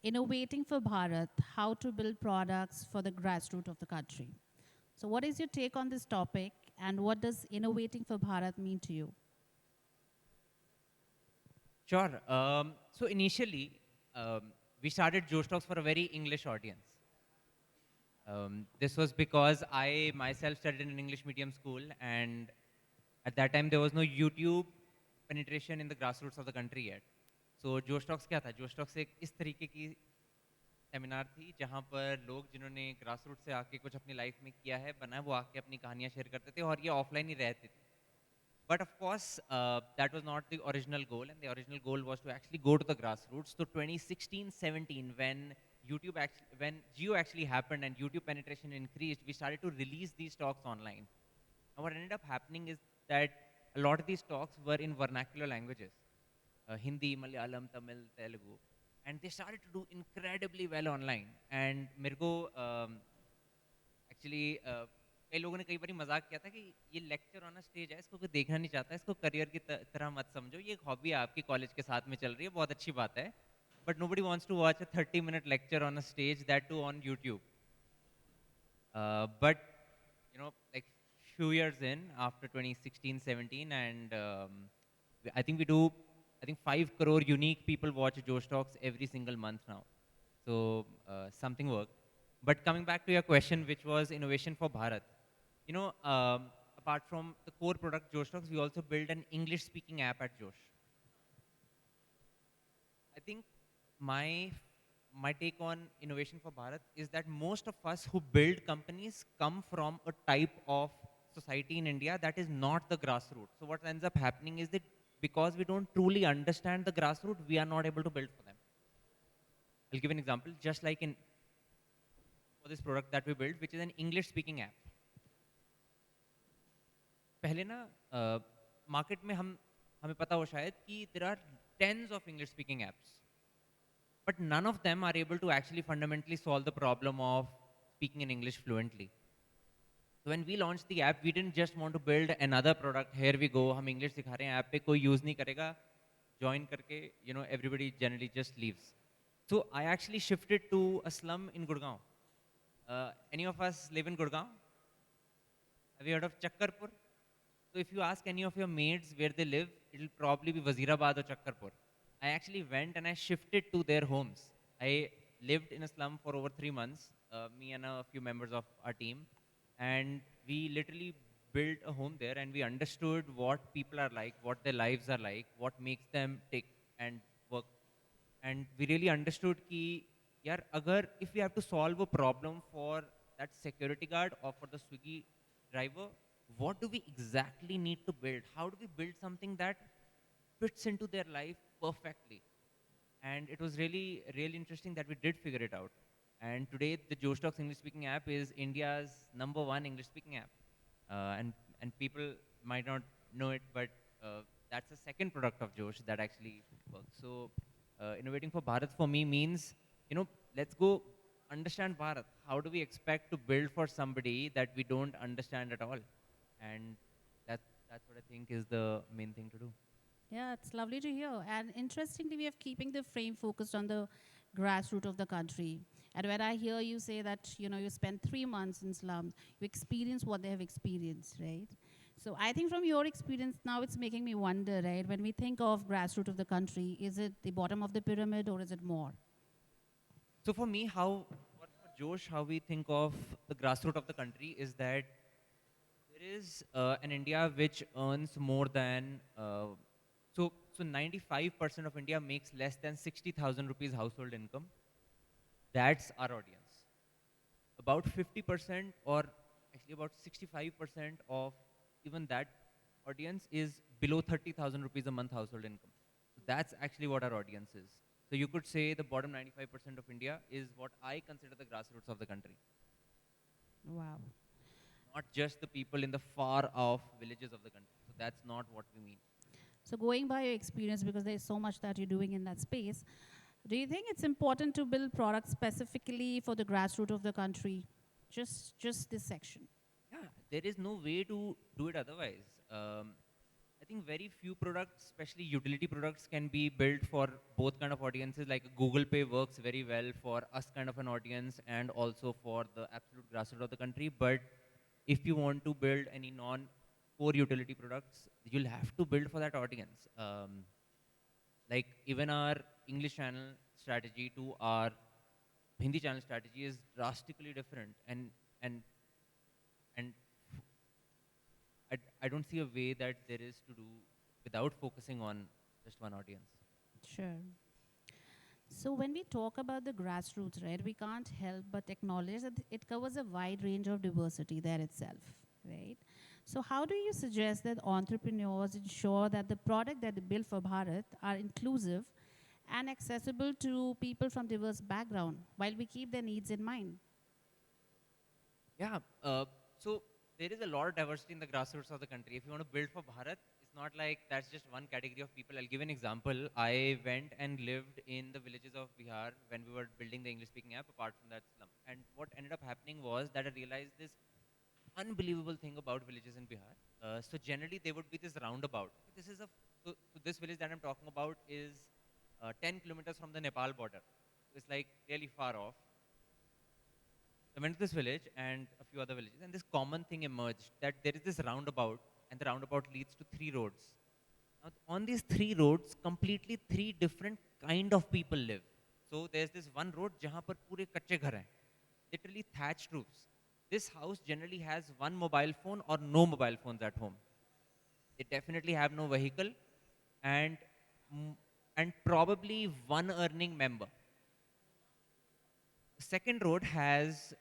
Innovating for Bharat, how to build products for the grassroots of the country. So what is your take on this topic and what does innovating for Bharat mean to you? Sure. So initially, we started Josh Talks for a very English audience. This was because I myself studied in an English medium school, and at that time there was no YouTube penetration in the grassroots of the country yet. So जोश talks क्या था? जोश talks एक इस तरीके की seminar थी जहाँ पर लोग जिन्होंने ग्रास रूट से आके कुछ अपनी लाइफ में किया है, बना है, वो आके अपनी कहानियाँ शेयर करते थे और ये ऑफलाइन ही रहती थी. But of course, that was not the original goal, and the original goal was to actually go to the grassroots. So 2016-17, when when Geo actually happened and YouTube penetration increased, we started to release these talks online. And what ended up happening is that a lot of these talks were in vernacular languages, Hindi, Malayalam, Tamil, Telugu, and they started to do incredibly well online. And मेरे को actually कई लोगों ने कई बार मजाक किया था कि ये लेक्चर ऑन स्टेज है, इसको कोई देखना नहीं चाहता, इसको करियर की तरह मत समझो, ये एक हॉबी है आपकी कॉलेज के साथ में चल रही है, बहुत अच्छी बात है, but nobody wants to watch a 30-minute lecture on a stage, that too on YouTube. But like few years in, after 2016-17, and I think we do, I think 5 crore unique people watch Josh Talks every single month now. So something worked. But coming back to your question, which was innovation for Bharat, apart from the core product Josh Talks, we also build an English-speaking app at Josh. I think my my take on innovation for Bharat is that most of us who build companies come from a type of society in India that is not the grassroots. So what ends up happening is that because we don't truly understand the grassroots, we are not able to build for them. I'll give an example. Just like in for this product that we built, which is an English-speaking app. पहले ना market में हम हमें पता हो शायद कि there are tens of English-speaking apps. But none of them are able to actually fundamentally solve the problem of speaking in English fluently. So when we launched the app, we didn't just want to build another product. Here we go, हम English सिखा रहे हैं, app पे कोई use नहीं करेगा, join करके, everybody generally just leaves. So I actually shifted to a slum in Gurgaon. Any of us live in Gurgaon? Have you heard of Chakkarpur? So if you ask any of your mates where they live, it'll probably be Wazirabad or Chakkarpur. I actually went and I shifted to their homes. I lived in a slum for over 3 months, me and a few members of our team, and we literally built a home there and we understood what people are like, what their lives are like, what makes them tick and work. And we really understood कि यार अगर if we have to solve a problem for that security guard or for the Swiggy driver, what do we exactly need to build? How do we build something that fits into their life perfectly? And it was really, really interesting that we did figure it out. And today, the Josh Talks English speaking app is India's #1 English speaking app. And people might not know it, but that's the second product of Josh that actually works. So, innovating for Bharat for me means, let's go understand Bharat. How do we expect to build for somebody that we don't understand at all? And that's what I think is the main thing to do. Yeah, it's lovely to hear. And interestingly, we are keeping the frame focused on the grassroots of the country. And when I hear you say that, you spent 3 months in slums, you experience what they have experienced, right? So I think from your experience now, it's making me wonder, right? When we think of grassroots of the country, is it the bottom of the pyramid or is it more? So for me, for Josh, how we think of the grassroots of the country is that there is an India which earns more than so 95% of India makes less than 60,000 rupees household income. That's our audience. About 50% or actually about 65% of even that audience is below 30,000 rupees a month household income. So that's actually what our audience is. So you could say the bottom 95% of India is what I consider the grassroots of the country, Wow. not just the people in the far off villages of the country. So that's not what we mean. So going by your experience, because there's so much that you're doing in that space, do you think it's important to build products specifically for the grassroots of the country? Just this section. Yeah, there is no way to do it otherwise. I I think very few products, especially utility products, can be built for both kind of audiences. Like Google Pay works very well for us kind of an audience and also for the absolute grassroots of the country. But if you want to build any non-core utility products, you'll have to build for that audience. Like even our English channel strategy to our Hindi channel strategy is drastically different, and and I don't see a way that there is to do without focusing on just one audience. Sure. So when we talk about the grassroots, right, we can't help but acknowledge that it covers a wide range of diversity there itself, right? So how do you suggest that entrepreneurs ensure that the product that they build for Bharat are inclusive and accessible to people from diverse background while we keep their needs in mind? Yeah. So there is a lot of diversity in the grassroots of the country. If you want to build for Bharat, it's not like that's just one category of people. I'll give an example. I went and lived in the villages of Bihar when we were building the English-speaking app, apart from that slum. And what ended up happening was that I realized this unbelievable thing about villages in Bihar. So generally, there would be this roundabout. This is a so this village that I'm talking about is 10 kilometers from the Nepal border. It's like really far off. I went to this village and a few other villages, and this common thing emerged that there is this roundabout, and the roundabout leads to three roads. Now, on these three roads, completely three different kind of people live. So there's this one road जहाँ पर पूरे कच्चे घर हैं, literally thatched roofs. This house generally has one mobile phone or no mobile phones at home. They definitely have no vehicle, and mm, and probably one earning member. Second road has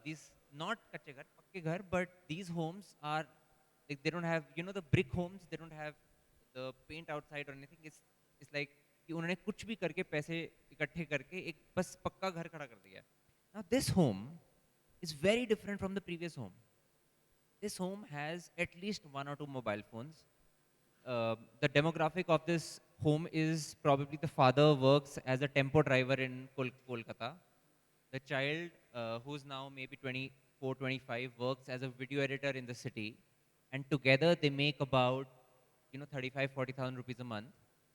these not kache ghar, pakke ghar, but these homes are like they don't have the brick homes. They don't have the paint outside or anything. It's like कि उन्होंने कुछ भी करके पैसे इकट्ठे करके एक बस पक्का घर खड़ा कर दिया. Now this home is very different from the previous home. This home has at least one or two mobile phones. The demographic of this home is probably the father works as a tempo driver in Kolkata. The child, who's now maybe 24, 25, works as a video editor in the city, and together they make about 35, 40,000 rupees a month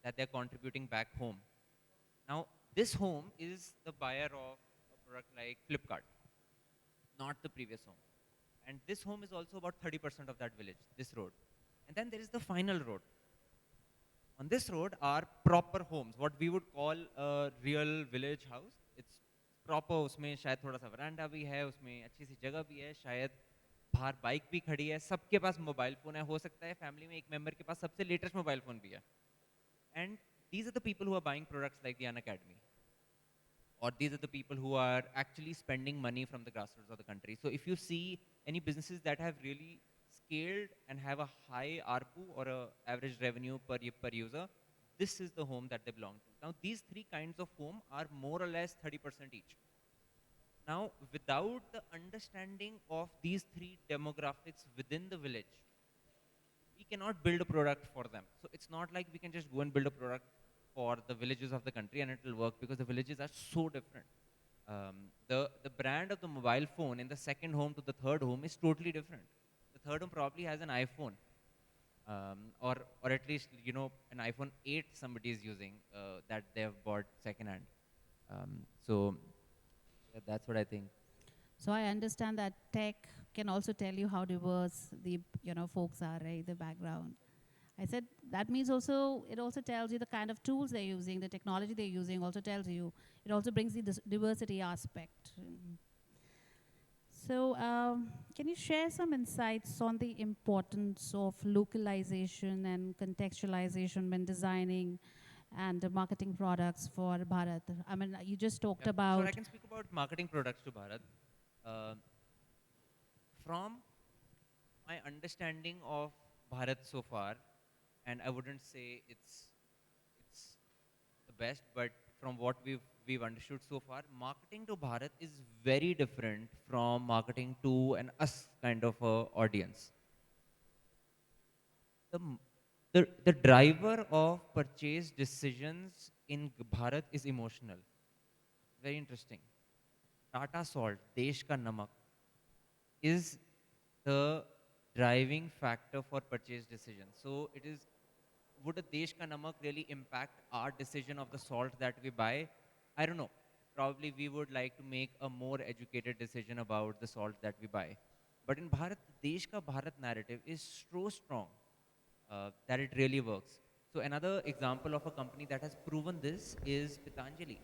that they're contributing back home. Now, this home is the buyer of a product like Flipkart, not the previous home. And this home is also about 30% of that village, this road. And then there is the final road. On this road are proper homes, what we would call a real village house. It's proper, उसमें शायद थोड़ा सा वरांडा भी है, उसमें अच्छी सी जगह भी है, शायद बाहर बाइक भी खड़ी है, सबके पास मोबाइल फोन है, हो सकता है फैमिली में एक मेंबर के पास सबसे लेटेस्ट मोबाइल फोन भी है. And these are the people who are buying products like the Unacademy, or these are the people who are actually spending money from the grassroots of the country. So if you see any businesses that have really scaled and have a high ARPU or a average revenue per user, this is the home that they belong to. Now these three kinds of home are more or less 30% each. Now without the understanding of these three demographics within the village, we cannot build a product for them. So it's not like we can just go and build a product for the villages of the country and it will work, because the villages are so different. The brand of the mobile phone in the second home to the third home is totally different. The third home probably has an iPhone, or at least an iPhone 8 somebody is using that they have bought secondhand. So yeah, that's what I think. So I understand that tech can also tell you how diverse the folks are, right? The background. I said that means also it also tells you the kind of tools they're using, the technology they're using. Also tells you it also brings the diversity aspect. So can you share some insights on the importance of localization and contextualization when designing and marketing products for Bharat? I mean, you just talked Yeah, sure, about. I can speak about marketing products to Bharat. Uh, from my understanding of Bharat so far, and I wouldn't say it's the best, but from what we've understood so far, marketing to Bharat is very different from marketing to an us kind of a audience. The, m- the driver of purchase decisions in Bharat is emotional. Very interesting. Tata Salt, Desh ka Namak, is the driving factor for purchase decisions. So it is would a Desh Ka Namak really impact our decision of the salt that we buy? I don't know. Probably we would like to make a more educated decision about the salt that we buy. But in Bharat, Desh Ka Bharat narrative is so strong that it really works. So another example of a company that has proven this is Pitanjali.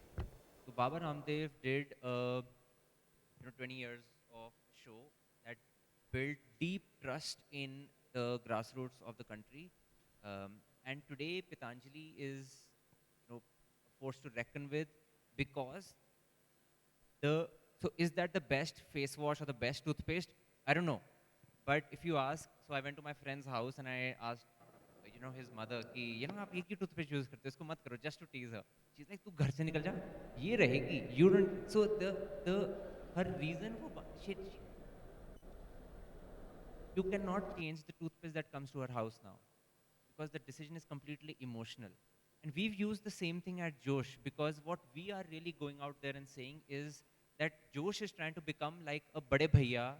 So Baba Ramdev did 20 years of show that built deep trust in the grassroots of the country. And today Pitanjali is a force to reckon with because the so is that the best face wash or the best toothpaste? I don't know. But if you ask, so I went to my friend's house and I asked, his mother, कि आप ये क्यों toothpaste use करते हो? इसको मत करो, just to tease her. She's like, तू घर से निकल जा, ये रहेगी. You don't. So the her reason for you cannot change the toothpaste that comes to her house now because the decision is completely emotional. And we've used the same thing at Josh because what we are really going out there and saying is that Josh is trying to become like a bade bhaiya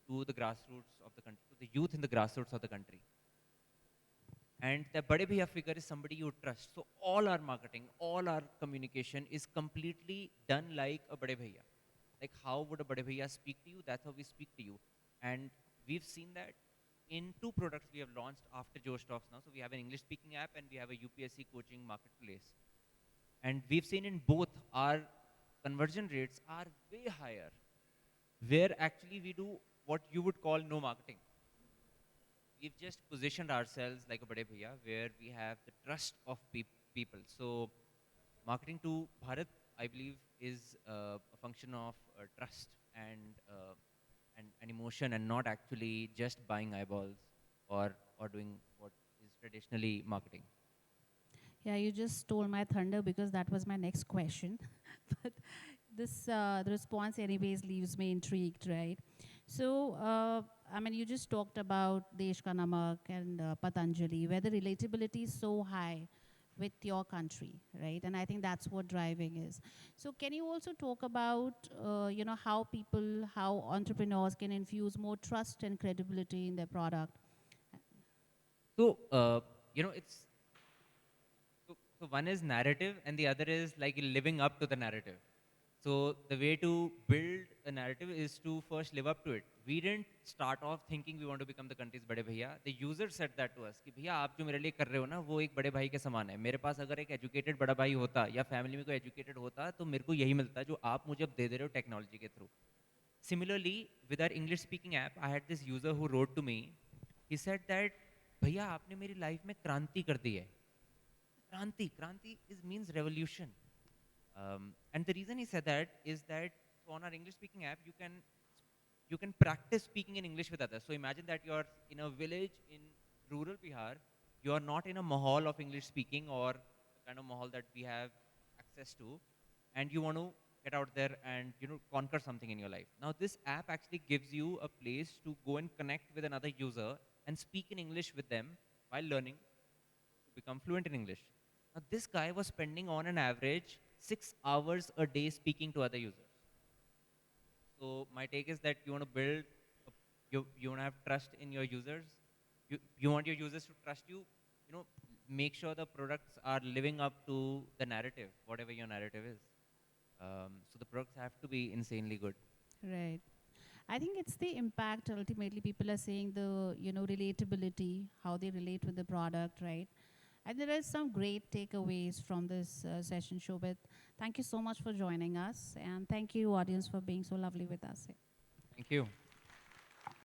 to the grassroots of the country, to the youth in the grassroots of the country. And the bade bhaiya figure is somebody you trust. So all our marketing, all our communication is completely done like a bade bhaiya. Like how would a bade bhaiya speak to you? That's how we speak to you. And we've seen that in two products we have launched after Josh Talks now. So we have an English speaking app and we have a UPSC coaching marketplace. And we've seen in both our conversion rates are way higher, where actually we do what you would call no marketing. We've just positioned ourselves like a bade bhaiya, where we have the trust of people. So marketing to Bharat, I believe, is a function of trust and emotion, and not actually just buying eyeballs or doing what is traditionally marketing. Yeah, you just stole my thunder because that was my next question. But this the response anyways leaves me intrigued, right? So, I mean, you just talked about Desh Ka Namak and Patanjali, where the relatability is so high with your country, right? And I think that's what driving is. So, can you also talk about, how people, how entrepreneurs can infuse more trust and credibility in their product? So, it's so one is narrative and the other is like living up to the narrative. So the way to build a narrative is to first live up to it. We didn't start off thinking we want to become the country's बड़े भैया. The user said that to us कि भैया आप जो मेरे लिए कर रहे हो ना वो एक बड़े भाई के समान है. मेरे पास अगर एक educated बड़ा भाई होता या family में कोई educated होता तो मेरे को यही मिलता जो आप मुझे अब दे दे रहे हो technology के through. Similarly, with our English speaking app, I had this user who wrote to me. He said that भैया आपने मेरी life में क्रांति कर दी है. Kranti means revolution. And the reason he said that is that so on our English speaking app, you can practice speaking in English with others. So imagine that you're in a village in rural Bihar. You are not in a mahal of English speaking or the kind of mahal that we have access to, and you want to get out there and conquer something in your life. Now this app actually gives you a place to go and connect with another user and speak in English with them while learning to become fluent in English. Now, this guy was spending on an average 6 hours a day speaking to other users. So my take is that you want to build, you want to have trust in your users. You want your users to trust you. Make sure the products are living up to the narrative, whatever your narrative is. So the products have to be insanely good. Right. I think it's the impact ultimately. People are saying the, relatability, how they relate with the product, right? And there is some great takeaways from this session, Shobit. Thank you so much for joining us. And thank you, audience, for being so lovely with us. Thank you.